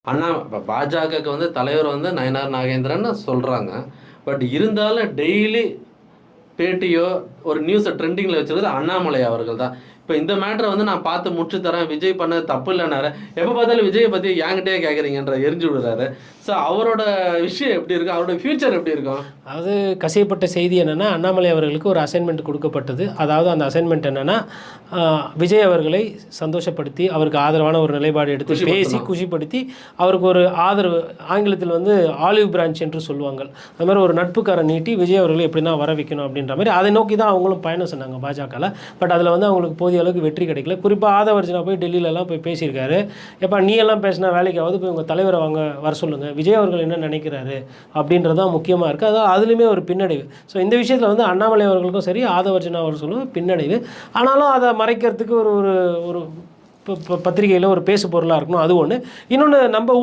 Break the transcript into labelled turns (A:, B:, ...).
A: அண்ணா இப்ப பாஜகக்கு வந்து தலைவர் வந்து நயனார் நாகேந்திரன்னு சொல்றாங்க. பட் இருந்தாலும் டெய்லி பேட்டியோ, ஒரு நியூஸ ட்ரெண்டிங்ல வச்சிருக்கிறது அண்ணாமலை அவர்கள் தான். இப்ப இந்த மேட்டர வந்து நான் பார்த்து முடிச்சு தரேன். விஜய் பண்ணது தப்பு இல்லன்னாரு. எப்ப பார்த்தாலும் விஜய பத்தி என்கிட்டயே கேட்கிறீங்கன்ற எரிஞ்சு விடுறாரு. ஸோ அவரோட விஷயம் எப்படி இருக்கும்? அவரோட ஃபியூச்சர் எப்படி இருக்கும்?
B: அதாவது கசியப்பட்ட செய்தி என்னென்னா, அண்ணாமலை அவர்களுக்கு ஒரு அசைன்மெண்ட் கொடுக்கப்பட்டது. அதாவது அந்த அசைன்மெண்ட் என்னென்னா, விஜய் அவர்களை சந்தோஷப்படுத்தி, அவருக்கு ஆதரவான ஒரு நிலைப்பாடு எடுத்து பேசி குஷிப்படுத்தி, அவருக்கு ஒரு ஆதரவு ஆங்கிலத்தில் வந்து ஆலிவ் பிரான்ச் என்று சொல்லுவாங்க. அது மாதிரி ஒரு நட்புக்காரன் நீட்டி விஜய் அவர்களை எப்படின்னா வர வைக்கணும் அப்படின்ற மாதிரி அதை நோக்கி தான் அவங்களும் பயணம் சொன்னாங்க பாஜகவில். பட் அதில் வந்து அவங்களுக்கு போதிய அளவுக்கு வெற்றி கிடைக்கல. குறிப்பாக ஆதவர்ஜனா போய் டெல்லியிலலாம் போய் பேசியிருக்காரு. எப்போ நீ எல்லாம் பேசினா வேலைக்காவது போய் உங்கள் தலைவரை வர சொல்லுங்கள், விஜய் அவர்கள் என்ன நினைக்கிறாரு அப்படின்றதான் முக்கியமாக இருக்குது. அதாவது அதுலேயுமே ஒரு பின்னடைவு. ஸோ இந்த விஷயத்தில் வந்து அண்ணாமலை அவர்களுக்கும் சரி, ஆதவர்ஜனா அவர்களும் பின்னடைவு. ஆனாலும் அதை மறைக்கிறதுக்கு ஒரு ஒரு பத்திரிகையில் ஒரு பேசு பொருளாக இருக்கணும். அது ஒன்று. இன்னொன்று நம்ம